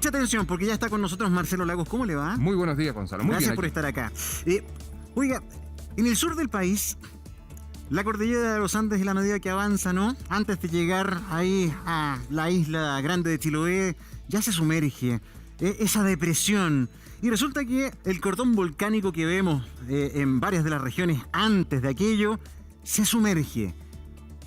Mucha atención porque ya está con nosotros Marcelo Lagos. ¿Cómo le va? Muy buenos días, Gonzalo. Muy Gracias bien por aquí. estar acá. Oiga, en el sur del país, la cordillera de los Andes y la medida que avanza, ¿no? Antes de llegar ahí a la isla grande de Chiloé, ya se sumerge esa depresión. Y resulta que el cordón volcánico que vemos en varias de las regiones antes de aquello, se sumerge.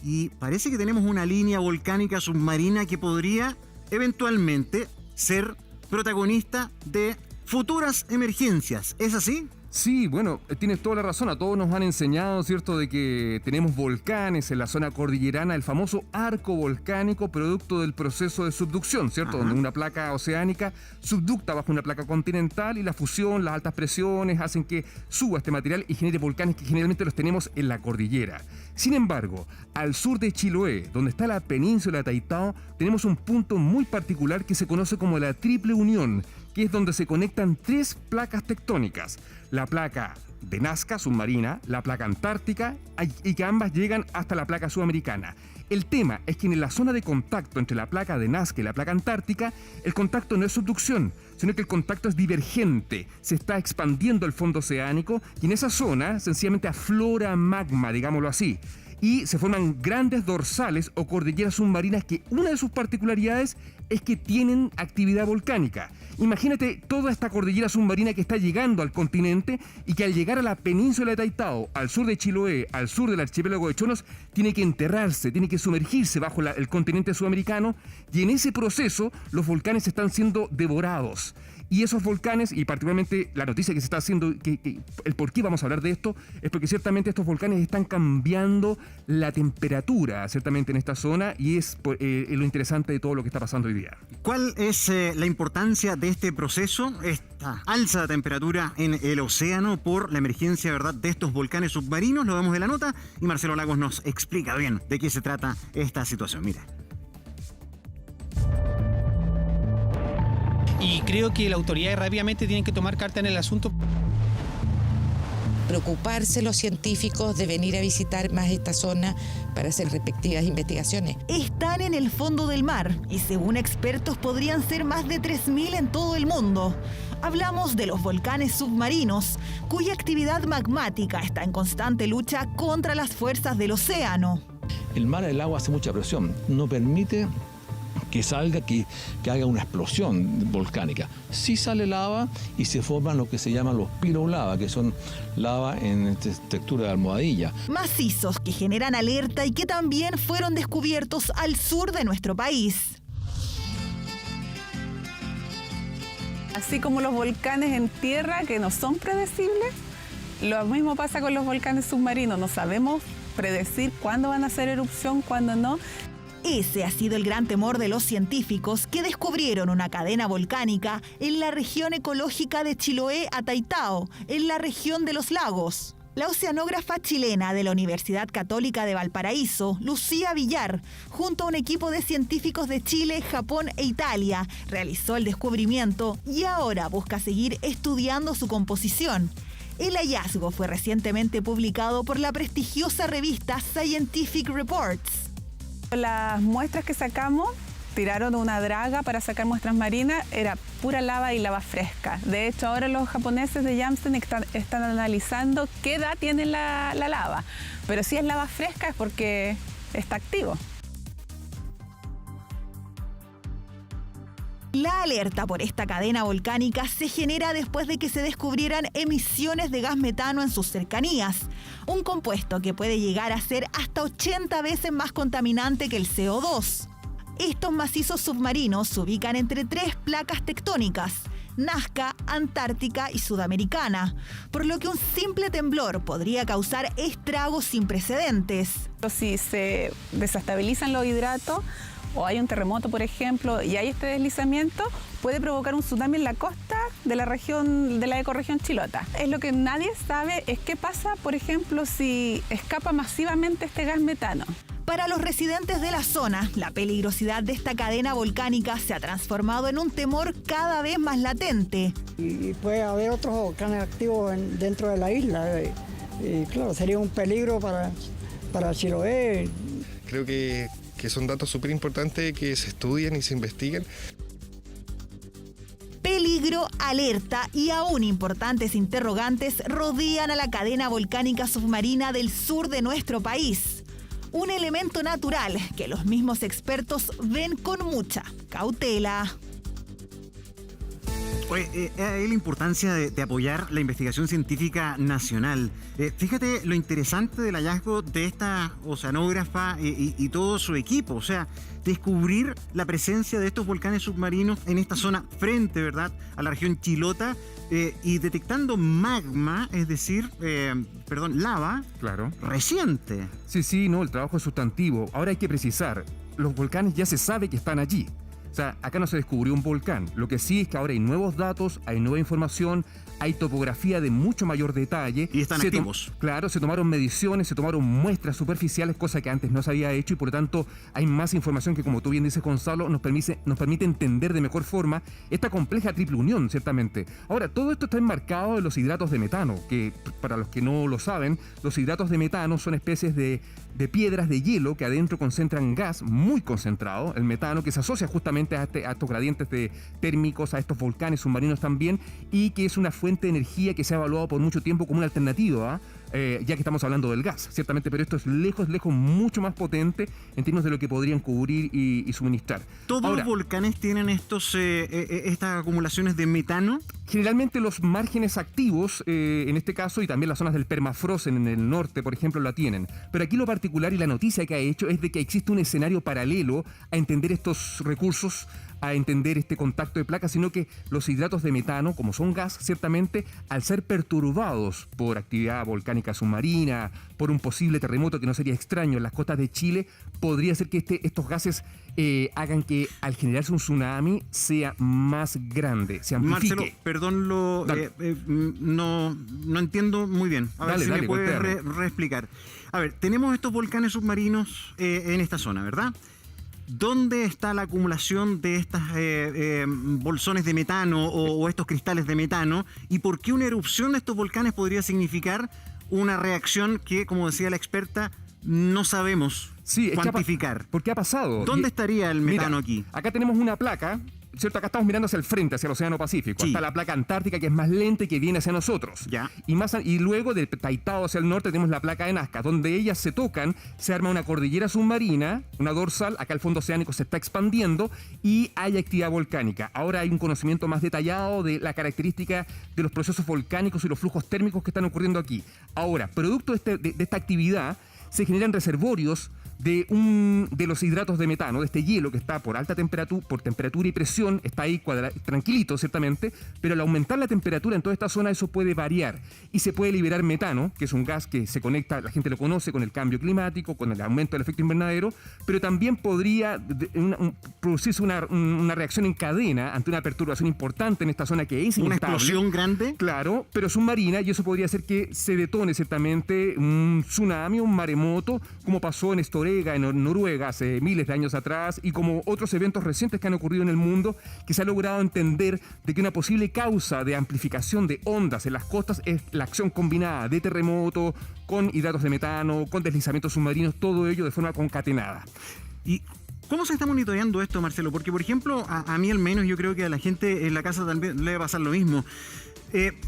Y parece que tenemos una línea volcánica submarina que podría eventualmente ser protagonista de futuras emergencias. ¿Es así? Sí, bueno, tienes toda la razón. A todos nos han enseñado, ¿cierto?, de que tenemos volcanes en la zona cordillerana, el famoso arco volcánico producto del proceso de subducción, ¿cierto? Ajá. Donde una placa oceánica subducta bajo una placa continental y la fusión, las altas presiones hacen que suba este material y genere volcanes que generalmente los tenemos en la cordillera. Sin embargo, al sur de Chiloé, donde está la península de Taitao, tenemos un punto muy particular que se conoce como la Triple Unión, que es donde se conectan tres placas tectónicas. La placa de Nazca, submarina, la placa antártica, y que ambas llegan hasta la placa sudamericana. El tema es que en la zona de contacto entre la placa de Nazca y la placa antártica, el contacto no es subducción, sino que el contacto es divergente. Se está expandiendo el fondo oceánico y en esa zona sencillamente aflora magma, digámoslo así. Y se forman grandes dorsales o cordilleras submarinas que una de sus particularidades es que tienen actividad volcánica. Imagínate toda esta cordillera submarina que está llegando al continente y que al llegar a la península de Taitao, al sur de Chiloé, al sur del archipiélago de Chonos, tiene que enterrarse, tiene que sumergirse bajo el continente sudamericano, y en ese proceso los volcanes están siendo devorados. Y esos volcanes, y particularmente la noticia que se está haciendo, el por qué vamos a hablar de esto, es porque ciertamente estos volcanes están cambiando la temperatura, ciertamente en esta zona, y es lo interesante de todo lo que está pasando hoy día. ¿Cuál es la importancia de este proceso, esta alza de temperatura en el océano por la emergencia, ¿verdad?, de estos volcanes submarinos? Lo vemos en la nota y Marcelo Lagos nos explica bien de qué se trata esta situación. Mira. Y creo que las autoridades rápidamente tienen que tomar carta en el asunto. Preocuparse los científicos de venir a visitar más esta zona para hacer respectivas investigaciones. Están en el fondo del mar y según expertos podrían ser más de 3.000 en todo el mundo. Hablamos de los volcanes submarinos, cuya actividad magmática está en constante lucha contra las fuerzas del océano. El mar, el agua hace mucha presión, no permite que salga, que haga una explosión volcánica. Sí sale lava y se forman lo que se llaman los pirolava, que son lava en textura de almohadilla. Macizos que generan alerta y que también fueron descubiertos al sur de nuestro país. Así como los volcanes en tierra que no son predecibles, lo mismo pasa con los volcanes submarinos. No sabemos predecir cuándo van a hacer erupción, cuándo no. Ese ha sido el gran temor de los científicos que descubrieron una cadena volcánica en la región ecológica de Chiloé a Taitao, en la región de los lagos. La oceanógrafa chilena de la Universidad Católica de Valparaíso, Lucía Villar, junto a un equipo de científicos de Chile, Japón e Italia, realizó el descubrimiento y ahora busca seguir estudiando su composición. El hallazgo fue recientemente publicado por la prestigiosa revista Scientific Reports. Las muestras que sacamos, tiraron una draga para sacar muestras marinas, era pura lava y lava fresca. De hecho, ahora los japoneses de Yamsen están analizando qué edad tiene la lava. Pero si es lava fresca es porque está activo. La alerta por esta cadena volcánica se genera después de que se descubrieran emisiones de gas metano en sus cercanías, un compuesto que puede llegar a ser hasta 80 veces más contaminante que el CO2. Estos macizos submarinos se ubican entre tres placas tectónicas, Nazca, Antártica y Sudamericana, por lo que un simple temblor podría causar estragos sin precedentes. Si se desestabilizan los hidratos, o hay un terremoto, por ejemplo, y hay este deslizamiento, puede provocar un tsunami en la costa de la región, de la ecorregión chilota. Es lo que nadie sabe, es qué pasa, por ejemplo, si escapa masivamente este gas metano. Para los residentes de la zona, la peligrosidad de esta cadena volcánica se ha transformado en un temor cada vez más latente. Y puede haber otros volcanes activos dentro de la isla. Y claro, sería un peligro para Chiloé. Creo que son datos súper importantes que se estudian y se investiguen. peligro, alerta y aún importantes interrogantes rodean a la cadena volcánica submarina del sur de nuestro país. Un elemento natural que los mismos expertos ven con mucha cautela. Oye, la importancia de apoyar la investigación científica nacional. Fíjate lo interesante del hallazgo de esta oceanógrafa y todo su equipo. O sea, descubrir la presencia de estos volcanes submarinos en esta zona frente, ¿verdad?, a la región Chilota y detectando magma, es decir, lava, Claro. reciente. Sí, no, el trabajo es sustantivo. Ahora hay que precisar, los volcanes ya se sabe que están allí. O sea, acá no se descubrió un volcán. Lo que sí es que ahora hay nuevos datos, hay nueva información, hay topografía de mucho mayor detalle. Y están activos. Claro, se tomaron mediciones, se tomaron muestras superficiales, cosa que antes no se había hecho y por lo tanto hay más información que, como tú bien dices, Gonzalo, nos permite entender de mejor forma esta compleja triple unión, ciertamente. Ahora, todo esto está enmarcado en los hidratos de metano, que para los que no lo saben, los hidratos de metano son especies de piedras de hielo que adentro concentran gas muy concentrado, el metano, que se asocia justamente a estos gradientes térmicos, a estos volcanes submarinos también, y que es una fuente de energía que se ha evaluado por mucho tiempo como una alternativa, ya que estamos hablando del gas, ciertamente, pero esto es lejos, mucho más potente en términos de lo que podrían cubrir y suministrar. ¿Todos los volcanes tienen estas acumulaciones de metano? Generalmente los márgenes activos, en este caso, y también las zonas del permafrost en el norte, por ejemplo, la tienen. Pero aquí lo particular y la noticia que ha hecho es de que existe un escenario paralelo a entender estos recursos, a entender este contacto de placas, sino que los hidratos de metano, como son gas, ciertamente, al ser perturbados por actividad volcánica submarina, por un posible terremoto que no sería extraño en las costas de Chile, podría ser que estos gases hagan que al generarse un tsunami sea más grande, se amplifique. Marcelo, perdón, no entiendo muy bien. A ver si me puedes reexplicar. A ver, tenemos estos volcanes submarinos en esta zona, ¿verdad? ¿Dónde está la acumulación de estas bolsones de metano o estos cristales de metano? ¿Y por qué una erupción de estos volcanes podría significar una reacción que, como decía la experta, no sabemos cuantificar? ¿Por qué ha pasado? ¿Dónde estaría el metano aquí? Acá tenemos una placa, ¿cierto? Acá estamos mirando hacia el frente, hacia el Océano Pacífico. Sí. Está la placa antártica, que es más lenta y que viene hacia nosotros. Ya. Y luego del Taitao hacia el norte tenemos la placa de Nazca, donde ellas se tocan, se arma una cordillera submarina, una dorsal, acá el fondo oceánico se está expandiendo y hay actividad volcánica. Ahora hay un conocimiento más detallado de la característica de los procesos volcánicos y los flujos térmicos que están ocurriendo aquí. Ahora, producto de esta actividad, se generan reservorios de los hidratos de metano, de este hielo que está por alta temperatura, por temperatura y presión, está ahí tranquilito, ciertamente, pero al aumentar la temperatura en toda esta zona eso puede variar y se puede liberar metano, que es un gas que se conecta, la gente lo conoce, con el cambio climático, con el aumento del efecto invernadero, pero también podría producirse una reacción en cadena ante una perturbación importante en esta zona que es inestable. ¿Una explosión grande? Claro, pero submarina, y eso podría hacer que se detone ciertamente un tsunami, un maremoto, como pasó en en Noruega hace miles de años atrás, y como otros eventos recientes que han ocurrido en el mundo, que se ha logrado entender de que una posible causa de amplificación de ondas en las costas es la acción combinada de terremoto, con hidratos de metano, con deslizamientos submarinos, todo ello de forma concatenada. ¿Y cómo se está monitoreando esto, Marcelo? Porque, por ejemplo, a mí al menos, yo creo que a la gente en la casa también le va a pasar lo mismo.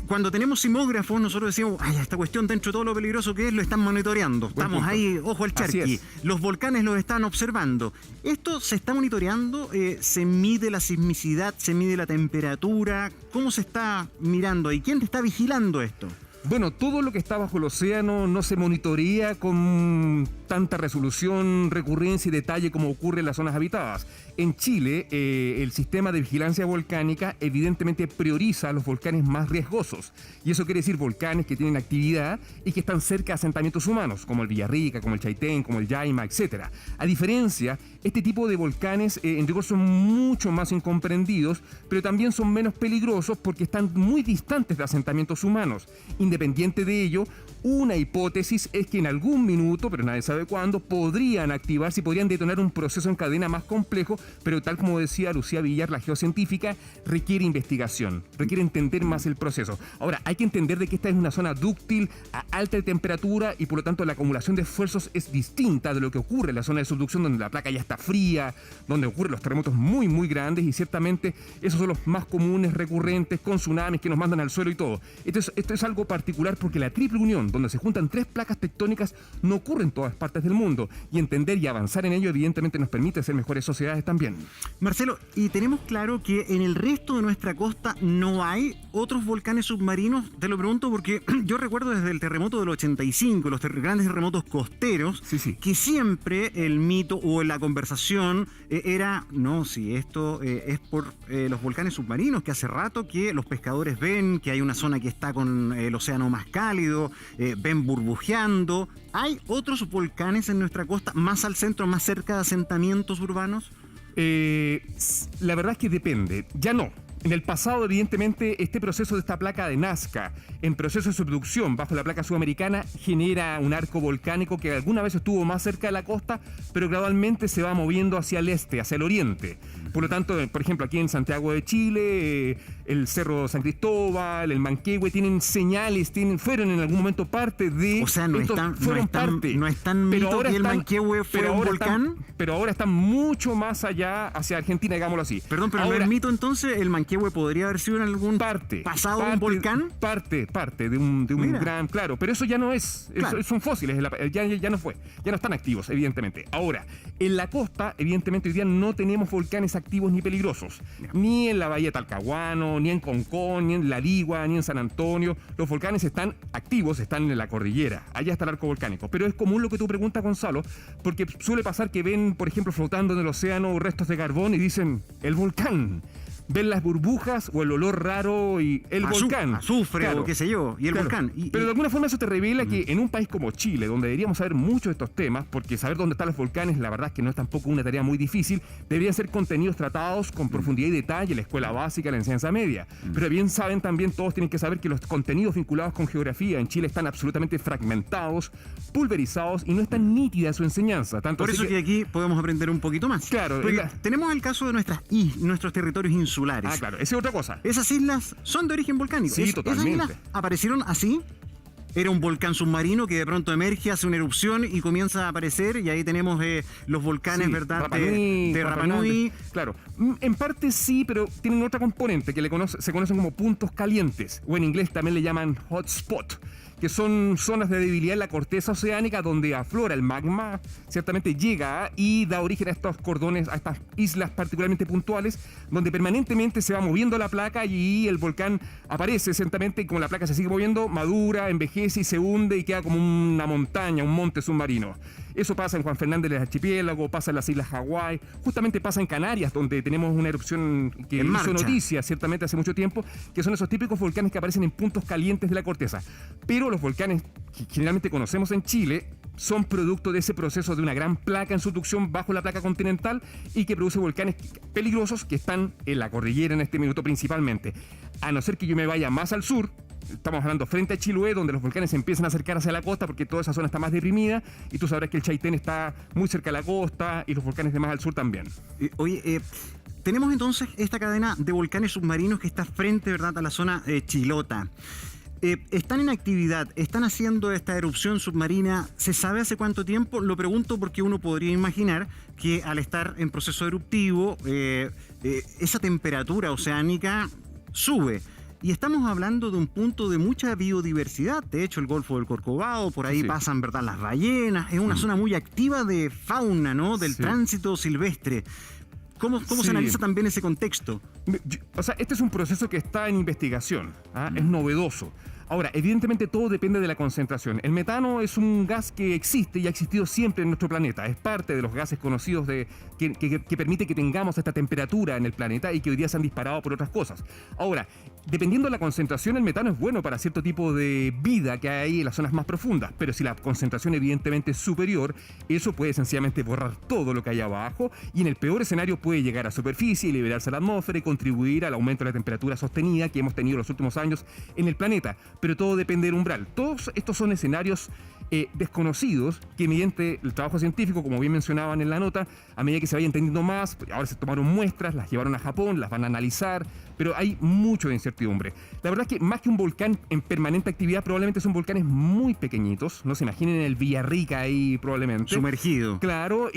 Cuando tenemos sismógrafos, nosotros decimos, esta cuestión, dentro de todo lo peligroso que es, lo están monitoreando. Estamos ahí, ojo al charqui. Los volcanes los están observando. ¿Esto se está monitoreando? ¿Se mide la sismicidad? ¿Se mide la temperatura? ¿Cómo se está mirando ahí? ¿Quién está vigilando esto? Bueno, todo lo que está bajo el océano no se monitorea con tanta resolución, recurrencia y detalle como ocurre en las zonas habitadas. En Chile, el sistema de vigilancia volcánica evidentemente prioriza a los volcanes más riesgosos. Y eso quiere decir volcanes que tienen actividad y que están cerca de asentamientos humanos, como el Villarrica, como el Chaitén, como el Yaima, etc. A diferencia, este tipo de volcanes en rigor son mucho más incomprendidos, pero también son menos peligrosos porque están muy distantes de asentamientos humanos. independiente de ello, una hipótesis es que en algún minuto, pero nadie sabe cuándo, podrían activarse y podrían detonar un proceso en cadena más complejo, pero tal como decía Lucía Villar, la geocientífica, requiere investigación, requiere entender más el proceso. Ahora, hay que entender de que esta es una zona dúctil a alta temperatura y por lo tanto la acumulación de esfuerzos es distinta de lo que ocurre en la zona de subducción donde la placa ya está fría, donde ocurren los terremotos muy, muy grandes y ciertamente esos son los más comunes, recurrentes, con tsunamis que nos mandan al suelo y todo. Esto es algo particular porque la triple unión, donde se juntan 3 placas tectónicas, no ocurre en todas partes del mundo y entender y avanzar en ello evidentemente nos permite ser mejores sociedades también. Marcelo, y tenemos claro que en el resto de nuestra costa no hay otros volcanes submarinos. Te lo pregunto porque yo recuerdo desde el terremoto del 85, los grandes terremotos costeros, Sí. que siempre el mito o la conversación era, no, si esto es por los volcanes submarinos, que hace rato que los pescadores ven que hay una zona que está con el océano más cálido, ven burbujeando. ¿Hay otros volcanes en nuestra costa, más al centro, más cerca de asentamientos urbanos? La verdad es que depende. Ya no. En el pasado, evidentemente, este proceso de esta placa de Nazca, en proceso de subducción bajo la placa sudamericana, genera un arco volcánico que alguna vez estuvo más cerca de la costa, pero gradualmente se va moviendo hacia el este, hacia el oriente. Por lo tanto, por ejemplo, aquí en Santiago de Chile, el Cerro San Cristóbal, el Manquehue, tienen señales, fueron en algún momento parte de... O sea, no es tan mito que el Manquehue fue un volcán. Pero ahora están mucho más allá hacia Argentina, digámoslo así. Perdón, pero ahora, no es mito entonces, el Manquehue podría haber sido en algún pasado un volcán. Parte de un gran, claro, pero eso ya no es, claro. Son fósiles, ya no fue, ya no están activos, evidentemente. Ahora, en la costa, evidentemente hoy día no tenemos volcanes activos ni peligrosos, ni en la bahía de Talcahuano, ni en Concón, ni en La Ligua, ni en San Antonio. Los volcanes están activos, están en la cordillera, allá está el arco volcánico, pero es común lo que tú preguntas, Gonzalo, porque suele pasar que ven, por ejemplo, flotando en el océano restos de carbón y dicen, el volcán. Ven las burbujas o el olor raro y el volcán. Azufre, claro, o qué sé yo, y el volcán. Pero de alguna forma eso te revela que en un país como Chile, donde deberíamos saber mucho de estos temas, porque saber dónde están los volcanes, la verdad es que no es tampoco una tarea muy difícil, deberían ser contenidos tratados con profundidad y detalle en la escuela básica, la enseñanza media. Pero bien saben también, todos tienen que saber que los contenidos vinculados con geografía en Chile están absolutamente fragmentados, pulverizados y no es tan nítida su enseñanza. Tanto por eso que aquí podemos aprender un poquito más. Claro. Tenemos el caso de nuestros territorios insulares. Claro, esa es otra cosa. Esas islas son de origen volcánico. Sí, totalmente. ¿Esas islas aparecieron así? Era un volcán submarino que de pronto emerge, hace una erupción y comienza a aparecer, y ahí tenemos los volcanes, ¿verdad? De Rapa Nui. Claro, en parte sí, pero tienen otra componente que se conocen como puntos calientes, o en inglés también le llaman hotspot, que son zonas de debilidad en la corteza oceánica donde aflora el magma, ciertamente llega y da origen a estos cordones, a estas islas particularmente puntuales, donde permanentemente se va moviendo la placa y el volcán aparece lentamente, y como la placa se sigue moviendo, madura, envejece y se hunde y queda como una montaña, un monte submarino. Eso pasa en Juan Fernández del Archipiélago, pasa en las Islas Hawái, justamente pasa en Canarias, donde tenemos una erupción que hizo noticia ciertamente hace mucho tiempo, que son esos típicos volcanes que aparecen en puntos calientes de la corteza. Pero los volcanes que generalmente conocemos en Chile son producto de ese proceso de una gran placa en subducción bajo la placa continental y que produce volcanes peligrosos que están en la cordillera en este minuto principalmente. A no ser que yo me vaya más al sur, estamos hablando frente a Chiloé, donde los volcanes se empiezan a acercar hacia la costa porque toda esa zona está más deprimida, y tú sabrás que el Chaitén está muy cerca de la costa y los volcanes de más al sur también. Tenemos entonces esta cadena de volcanes submarinos que está frente, ¿verdad?, a la zona chilota. Están en actividad, están haciendo esta erupción submarina. ¿Se sabe hace cuánto tiempo? Lo pregunto porque uno podría imaginar que al estar en proceso eruptivo, esa temperatura oceánica sube. Y estamos hablando de un punto de mucha biodiversidad. De hecho, el Golfo del Corcovado, por ahí pasan, ¿verdad?, las ballenas. Es una zona muy activa de fauna, ¿no?, del tránsito silvestre. ¿Cómo se analiza también ese contexto? O sea, este es un proceso que está en investigación, es novedoso. Ahora, evidentemente todo depende de la concentración. El metano es un gas que existe y ha existido siempre en nuestro planeta. Es parte de los gases conocidos que permite que tengamos esta temperatura en el planeta y que hoy día se han disparado por otras cosas. Ahora, dependiendo de la concentración, el metano es bueno para cierto tipo de vida que hay ahí en las zonas más profundas. Pero si la concentración evidentemente es superior, eso puede sencillamente borrar todo lo que hay abajo y en el peor escenario puede llegar a superficie y liberarse a la atmósfera y contribuir al aumento de la temperatura sostenida que hemos tenido en los últimos años en el planeta. pero todo depende del umbral. Todos estos son escenarios desconocidos que mediante el trabajo científico, como bien mencionaban en la nota, a medida que se vaya entendiendo más, ahora se tomaron muestras, las llevaron a Japón, las van a analizar, pero hay mucho de incertidumbre. La verdad es que más que un volcán en permanente actividad, probablemente son volcanes muy pequeñitos, no se imaginen el Villarrica ahí probablemente. Sumergido. Claro,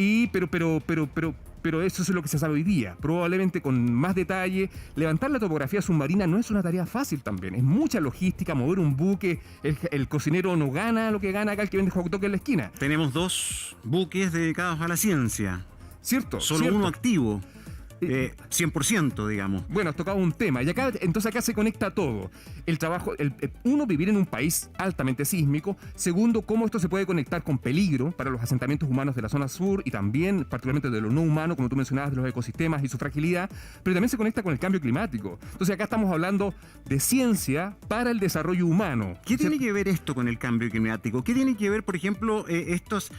pero eso es lo que se sabe hoy día. Probablemente con más detalle, levantar la topografía submarina no es una tarea fácil también. Es mucha logística, mover un buque. El cocinero no gana lo que gana acá el que vende hot dog en la esquina. Tenemos 2 buques dedicados a la ciencia. ¿Cierto? Solo ¿cierto? uno activo. 100%, digamos. Bueno, has tocado un tema. Y entonces acá se conecta todo. El trabajo, uno, vivir en un país altamente sísmico. Segundo, cómo esto se puede conectar con peligro para los asentamientos humanos de la zona sur y también, particularmente de lo no humano, como tú mencionabas, de los ecosistemas y su fragilidad. Pero también se conecta con el cambio climático. Entonces acá estamos hablando de ciencia para el desarrollo humano. ¿Qué tiene que ver esto con el cambio climático? ¿Qué tiene que ver, por ejemplo, estos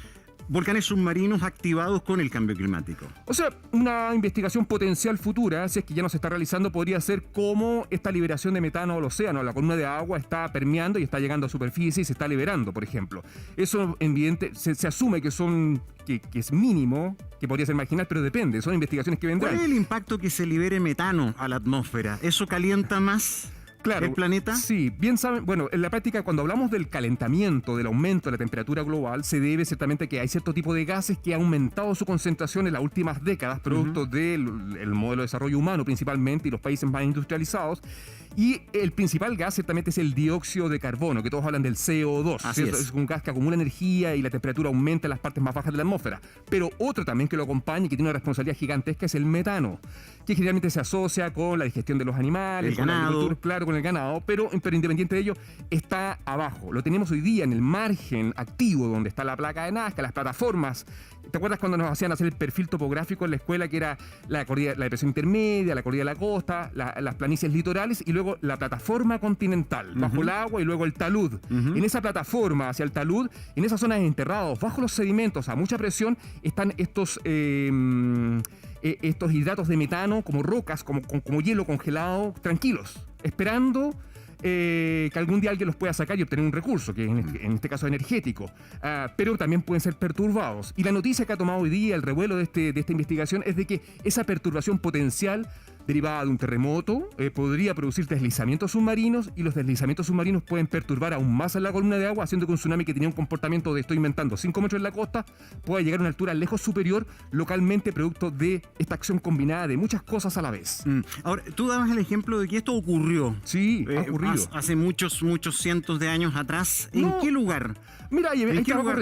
volcanes submarinos activados con el cambio climático? O sea, una investigación potencial futura, si es que ya no se está realizando, podría ser cómo esta liberación de metano al océano, la columna de agua, está permeando y está llegando a superficie y se está liberando, por ejemplo. Eso, evidente, se asume que es mínimo, que podría ser marginal, pero depende, son investigaciones que vendrán. ¿Cuál es el impacto que se libere metano a la atmósfera? ¿Eso calienta más el planeta? Sí, bien saben. Bueno, en la práctica, cuando hablamos del calentamiento, del aumento de la temperatura global, se debe ciertamente a que hay cierto tipo de gases que han aumentado su concentración en las últimas décadas, producto del modelo de desarrollo humano principalmente y los países más industrializados. Y el principal gas ciertamente es el dióxido de carbono, que todos hablan del CO2. Así es un gas que acumula energía y la temperatura aumenta en las partes más bajas de la atmósfera. Pero otro también que lo acompaña y que tiene una responsabilidad gigantesca es el metano, que generalmente se asocia con la digestión de los animales, con la agricultura, claro, con el ganado, pero independiente de ello, está abajo. Lo tenemos hoy día en el margen activo donde está la placa de Nazca, las plataformas. ¿Te acuerdas cuando nos hacían hacer el perfil topográfico en la escuela, que era la depresión intermedia, la cordillera de la costa, las planicies litorales y luego la plataforma continental, bajo el agua, y luego el talud? En esa plataforma hacia el talud, en esas zonas enterrados, bajo los sedimentos, a mucha presión, están estos hidratos de metano como rocas, como hielo congelado, tranquilos, esperando que algún día alguien los pueda sacar y obtener un recurso, que en este caso es energético, pero también pueden ser perturbados. Y la noticia que ha tomado hoy día el revuelo de esta investigación es de que esa perturbación potencial derivada de un terremoto podría producir deslizamientos submarinos, y los deslizamientos submarinos pueden perturbar aún más a la columna de agua, haciendo que un tsunami que tenía un comportamiento de, estoy inventando, 5 metros en la costa, pueda llegar a una altura lejos superior localmente, producto de esta acción combinada de muchas cosas a la vez. Ahora, tú dabas el ejemplo de que esto ocurrió. Sí, ha ocurrido. Hace muchos cientos de años atrás. ¿En qué lugar? Mira, hay trabajos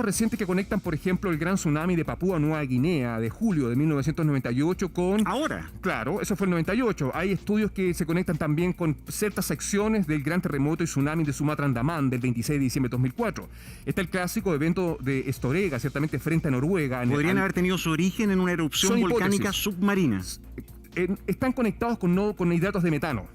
recientes que conectan, por ejemplo, el gran tsunami de Papúa Nueva Guinea de julio de 1998 con... ¿Ahora? Claro, eso fue el 98. Hay estudios que se conectan también con ciertas secciones del gran terremoto y tsunami de Sumatra Andamán del 26 de diciembre de 2004. Está el clásico evento de Estorega, ciertamente frente a Noruega. ¿Podrían haber tenido su origen en una erupción volcánica submarina? Están conectados con hidratos de metano.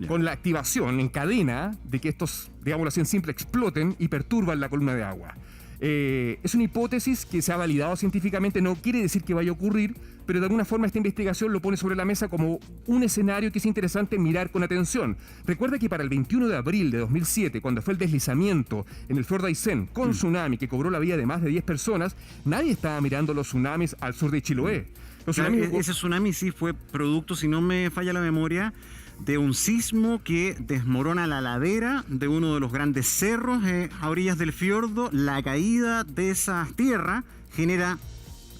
Con la activación en cadena de que estos, digámoslo así en simple, exploten y perturban la columna de agua. Es una hipótesis que se ha validado científicamente, no quiere decir que vaya a ocurrir, pero de alguna forma esta investigación lo pone sobre la mesa como un escenario que es interesante mirar con atención. Recuerda que para el 21 de abril de 2007, cuando fue el deslizamiento en el Fjord Aysén con tsunami que cobró la vida de más de 10 personas, nadie estaba mirando los tsunamis al sur de Chiloé. Ese tsunami sí fue producto, si no me falla la memoria, de un sismo que desmorona la ladera de uno de los grandes cerros a orillas del fiordo. La caída de esa tierra genera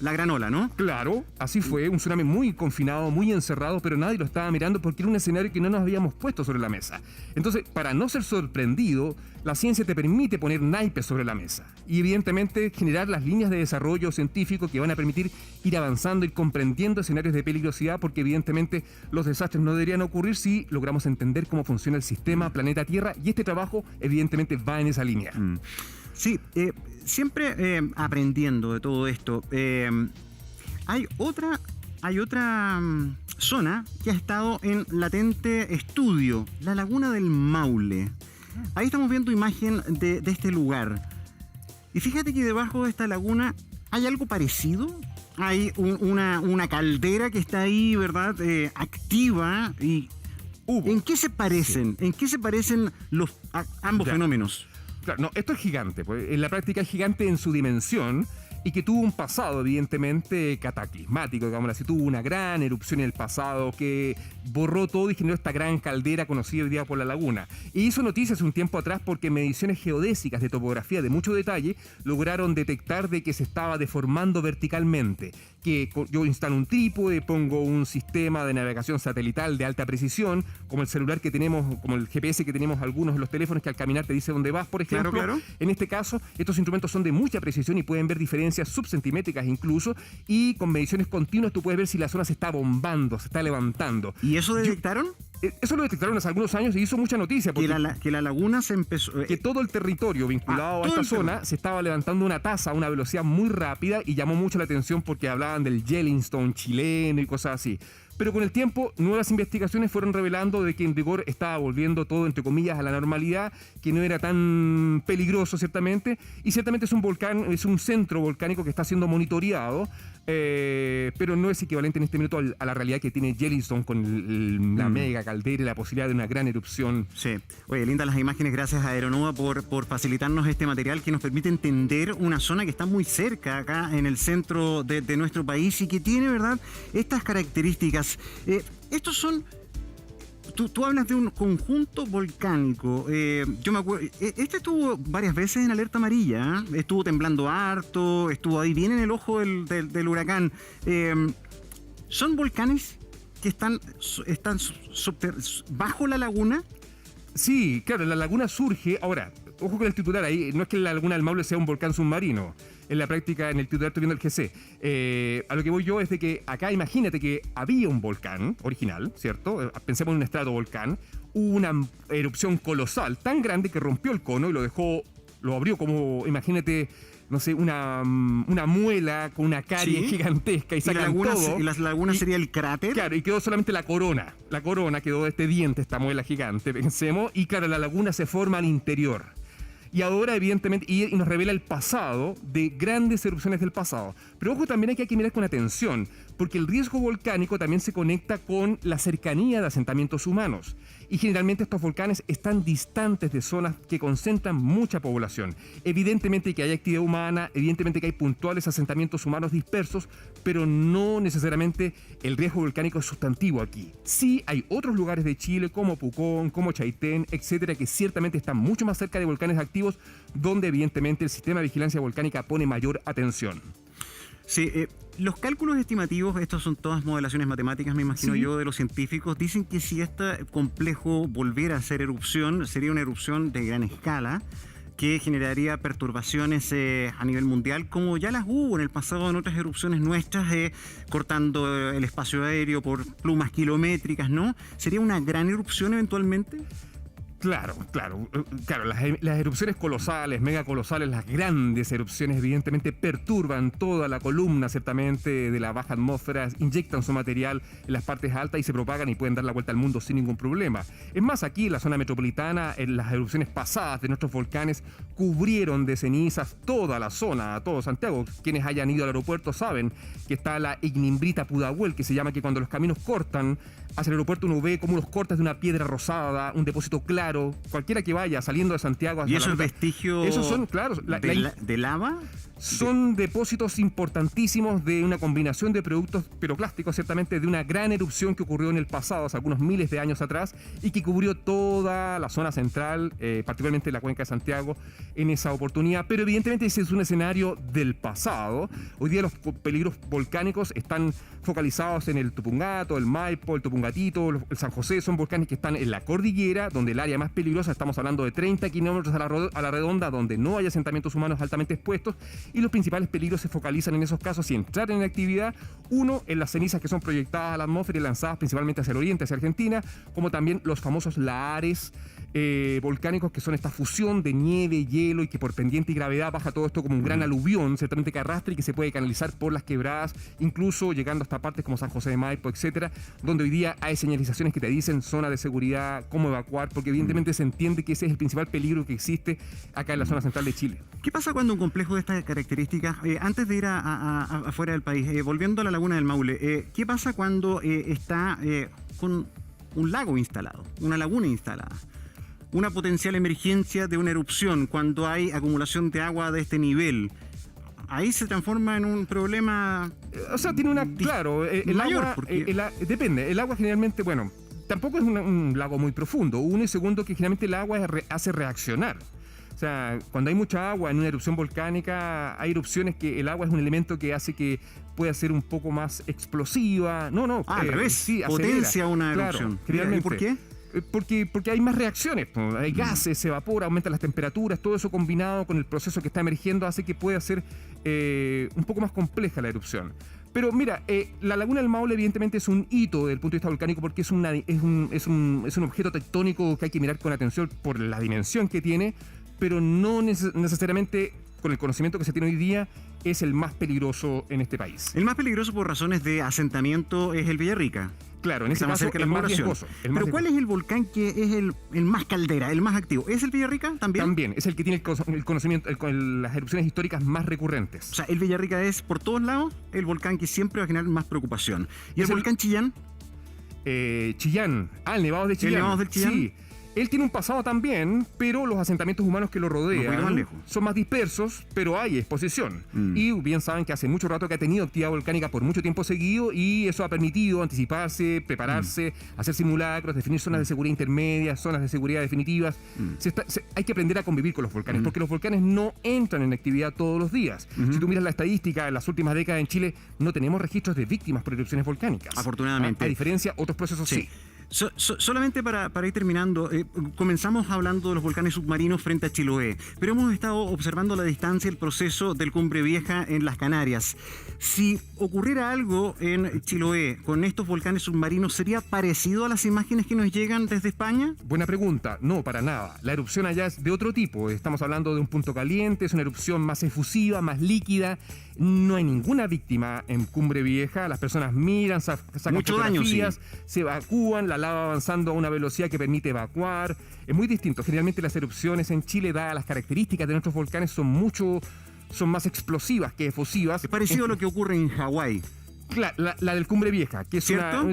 la gran ola, ¿no? Claro, así fue, un tsunami muy confinado, muy encerrado, pero nadie lo estaba mirando porque era un escenario que no nos habíamos puesto sobre la mesa. Entonces, para no ser sorprendido, la ciencia te permite poner naipes sobre la mesa y evidentemente generar las líneas de desarrollo científico que van a permitir ir avanzando, ir comprendiendo escenarios de peligrosidad, porque evidentemente los desastres no deberían ocurrir si logramos entender cómo funciona el sistema planeta Tierra, y este trabajo evidentemente va en esa línea. Sí, siempre aprendiendo de todo esto. Hay otra zona que ha estado en latente estudio, la laguna del Maule. Ahí estamos viendo imagen de este lugar. Y fíjate que debajo de esta laguna hay algo parecido. Hay una caldera que está ahí, ¿verdad? Activa, y Hubo. ¿En qué se parecen? ¿En qué se parecen ambos Ya. fenómenos? Claro, no, esto es gigante, pues, en la práctica es gigante en su dimensión y que tuvo un pasado evidentemente cataclismático, digamos así, tuvo una gran erupción en el pasado que borró todo y generó esta gran caldera conocida hoy día por la laguna. Y hizo noticias un tiempo atrás porque mediciones geodésicas de topografía de mucho detalle lograron detectar de que se estaba deformando verticalmente, que yo instalo un trípode, pongo un sistema de navegación satelital de alta precisión, como el celular que tenemos, como el GPS que tenemos algunos en los teléfonos que al caminar te dice dónde vas, por ejemplo. Claro. En este caso, estos instrumentos son de mucha precisión y pueden ver diferencias subcentimétricas incluso, y con mediciones continuas tú puedes ver si la zona se está bombando, se está levantando. ¿Y eso detectaron? Eso lo detectaron hace algunos años y hizo mucha noticia. Porque Que la laguna se empezó... que todo el territorio vinculado a todo esta el zona se estaba levantando una tasa a una velocidad muy rápida y llamó mucho la atención porque hablaban del Yellowstone chileno y cosas así. Pero con el tiempo, nuevas investigaciones fueron revelando de que en rigor estaba volviendo todo, entre comillas, a la normalidad, que no era tan peligroso, ciertamente. Y ciertamente es un volcán, es un centro volcánico que está siendo monitoreado, pero no es equivalente en este minuto a la realidad que tiene Yellowstone con la mega caldera y la posibilidad de una gran erupción. Sí. Oye, lindas las imágenes. Gracias a Aeronova por facilitarnos este material que nos permite entender una zona que está muy cerca acá en el centro de nuestro país y que tiene, ¿verdad?, estas características. Estos son... Tú hablas de un conjunto volcánico. Yo me acuerdo, este estuvo varias veces en alerta amarilla, ¿eh? Estuvo temblando harto, estuvo ahí bien en el ojo del huracán. ¿Son volcanes que están bajo la laguna? Sí, claro, la laguna surge. Ahora, ojo con el titular ahí, no es que la laguna del Maule sea un volcán submarino. En la práctica, en el titular estoy viendo el GC. A lo que voy yo es de que acá imagínate que había un volcán original, ¿cierto? Pensemos en un estratovolcán. Hubo una erupción colosal, tan grande que rompió el cono y lo abrió como, imagínate, no sé, una muela con una carie gigantesca y sacan todo. ¿Y la laguna sería el cráter? Claro, y quedó solamente la corona. La corona quedó de este diente, esta muela gigante, pensemos. Y claro, la laguna se forma al interior. Y ahora, evidentemente, y nos revela el pasado de grandes erupciones del pasado. Pero ojo, también hay que mirar con atención, porque el riesgo volcánico también se conecta con la cercanía de asentamientos humanos. Y generalmente estos volcanes están distantes de zonas que concentran mucha población. Evidentemente que hay actividad humana, evidentemente que hay puntuales asentamientos humanos dispersos, pero no necesariamente el riesgo volcánico es sustantivo aquí. Sí hay otros lugares de Chile como Pucón, como Chaitén, etcétera, que ciertamente están mucho más cerca de volcanes activos, donde evidentemente el sistema de vigilancia volcánica pone mayor atención. Sí, los cálculos estimativos, estos son todas modelaciones matemáticas, me imagino yo, de los científicos, dicen que si este complejo volviera a hacer erupción, sería una erupción de gran escala, que generaría perturbaciones a nivel mundial, como ya las hubo en el pasado en otras erupciones nuestras, cortando el espacio aéreo por plumas kilométricas, ¿no? ¿Sería una gran erupción eventualmente? Claro, las erupciones colosales, megacolosales, las grandes erupciones evidentemente perturban toda la columna ciertamente de la baja atmósfera, inyectan su material en las partes altas y se propagan y pueden dar la vuelta al mundo sin ningún problema. Es más, aquí en la zona metropolitana, en las erupciones pasadas de nuestros volcanes, cubrieron de cenizas toda la zona, todo Santiago. Quienes hayan ido al aeropuerto saben que está la Ignimbrita Pudahuel, que se llama que cuando los caminos cortan hacia el aeropuerto uno ve como los cortas de una piedra rosada, un depósito claro, cualquiera que vaya saliendo de Santiago hacia ¿Y esos vestigios esos son, claro, de lava? Son depósitos importantísimos de una combinación de productos piroclásticos, ciertamente de una gran erupción que ocurrió en el pasado, hace algunos miles de años atrás, y que cubrió toda la zona central, particularmente la cuenca de Santiago, en esa oportunidad. Pero evidentemente ese es un escenario del pasado. Hoy día los peligros volcánicos están focalizados en el Tupungato, el Maipo, el Tupungatito, el San José. Son volcanes que están en la cordillera, donde el área más peligrosa, estamos hablando de 30 kilómetros a la redonda, donde no hay asentamientos humanos altamente expuestos, y los principales peligros se focalizan en esos casos y entrar en actividad, uno, en las cenizas que son proyectadas a la atmósfera y lanzadas principalmente hacia el oriente, hacia Argentina, como también los famosos lahares volcánicos, que son esta fusión de nieve, hielo, y que por pendiente y gravedad baja todo esto como un gran aluvión, ciertamente que arrastra y que se puede canalizar por las quebradas, incluso llegando hasta partes como San José de Maipo, etcétera, donde hoy día hay señalizaciones que te dicen zona de seguridad, cómo evacuar, porque evidentemente se entiende que ese es el principal peligro que existe acá en la zona central de Chile. ¿Qué pasa cuando un complejo de estas características, antes de ir afuera del país, volviendo a la laguna del Maule, qué pasa cuando está con un lago instalado, una laguna instalada. Una potencial emergencia de una erupción cuando hay acumulación de agua de este nivel. Ahí se transforma en un problema. O sea, tiene una. Claro, el mayor, agua. porque... Depende. El agua generalmente, bueno, tampoco es un lago muy profundo. Uno, y segundo, que generalmente el agua hace reaccionar. O sea, cuando hay mucha agua en una erupción volcánica, hay erupciones que el agua es un elemento que hace que pueda ser un poco más explosiva. Al revés, sí, potencia una erupción. Claro, generalmente. ¿Y por qué? Porque hay más reacciones, hay gases, se evapora, aumentan las temperaturas, todo eso combinado con el proceso que está emergiendo hace que pueda ser un poco más compleja la erupción. Pero mira, la Laguna del Maule evidentemente es un hito desde el punto de vista volcánico porque es un objeto tectónico que hay que mirar con atención por la dimensión que tiene, pero no necesariamente con el conocimiento que se tiene hoy día es el más peligroso en este país. El más peligroso por razones de asentamiento es el Villarrica. Claro, en ese caso el más riesgoso. Pero ¿cuál es el volcán que es el más caldera, el más activo? ¿Es el Villarrica también? También, es el que tiene el conocimiento, las erupciones históricas más recurrentes. O sea, el Villarrica es por todos lados el volcán que siempre va a generar más preocupación. ¿Y el volcán Chillán? Chillán, el Nevado de Chillán. ¿El Nevado del Chillán? Sí. Él tiene un pasado también, pero los asentamientos humanos que lo rodean son más dispersos, pero hay exposición. Y bien saben que hace mucho rato que ha tenido actividad volcánica por mucho tiempo seguido y eso ha permitido anticiparse, prepararse, hacer simulacros, definir zonas de seguridad intermedias, zonas de seguridad definitivas. Hay que aprender a convivir con los volcanes, porque los volcanes no entran en actividad todos los días. Si tú miras la estadística, en las últimas décadas en Chile no tenemos registros de víctimas por erupciones volcánicas. Afortunadamente. A diferencia, otros procesos sí. Solamente para ir terminando, comenzamos hablando de los volcanes submarinos frente a Chiloé, pero hemos estado observando a la distancia el proceso del Cumbre Vieja en las Canarias. Si ocurriera algo en Chiloé con estos volcanes submarinos, ¿sería parecido a las imágenes que nos llegan desde España? Buena pregunta. No, para nada. La erupción allá es de otro tipo. Estamos hablando de un punto caliente, es una erupción más efusiva, más líquida. No hay ninguna víctima en Cumbre Vieja. Las personas miran, sacan mucho fotografías, daño, sí. Se evacúan, la lava avanzando a una velocidad que permite evacuar. Es muy distinto. Generalmente las erupciones en Chile, dadas las características de nuestros volcanes, son más explosivas que efusivas. Es parecido a lo que ocurre en Hawái. La del Cumbre Vieja, que es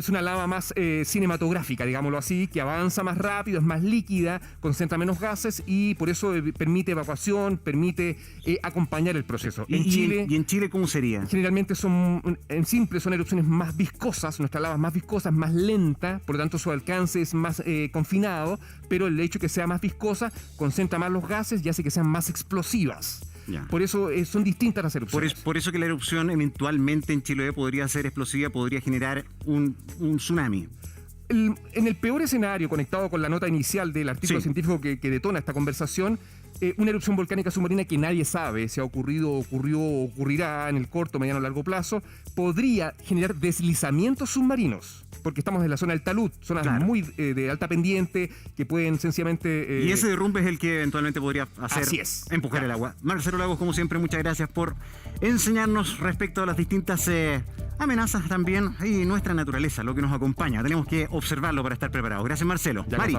una lava más cinematográfica, digámoslo así, que avanza más rápido, es más líquida, concentra menos gases y por eso permite evacuación, permite acompañar el proceso. ¿Y en Chile cómo sería? Generalmente son erupciones más viscosas, nuestra lava es más viscosa, es más lenta, por lo tanto su alcance es más confinado, pero el hecho de que sea más viscosa concentra más los gases y hace que sean más explosivas. Ya. Por eso son distintas las erupciones. Por eso que la erupción eventualmente en Chiloé podría ser explosiva, podría generar un tsunami. En el peor escenario, conectado con la nota inicial del artículo científico que detona esta conversación, una erupción volcánica submarina que nadie sabe si ha ocurrido, ocurrió o ocurrirá en el corto, mediano o largo plazo, podría generar deslizamientos submarinos, porque estamos en la zona del talud, zonas muy de alta pendiente que pueden sencillamente... y ese derrumbe es el que eventualmente podría hacer empujar el agua. Marcelo Lagos, como siempre, muchas gracias por enseñarnos respecto a las distintas amenazas también y nuestra naturaleza, lo que nos acompaña. Tenemos que observarlo para estar preparados. Gracias, Marcelo. Mari.